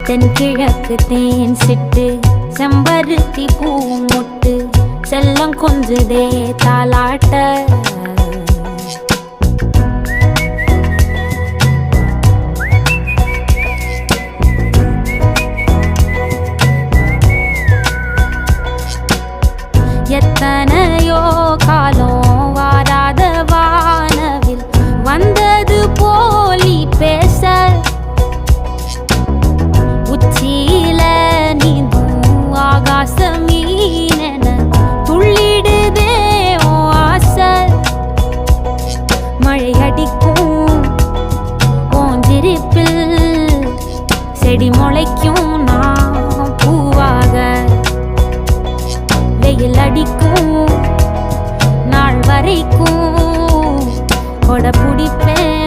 தென்கிழக்கு தேன் சிட்டு செம்பருத்தி பூ முட்டு செல்லம் கொஞ்சுதே தாலாட்ட எத்தனையோ காலம் வாராத வானவில் வந்தது போலி பேச உச்சியில நீந்தும் ஆகாச மீனென துள்ளிடுதே ஓ ஆசை மழை அடிக்கும் ஓஞ்சிருப்பில் செடி முளைக்கும் நான் பூவாக வெயில் அடிக்கும் நாள் வரைக்கும் கொடை பிடிப்பேன்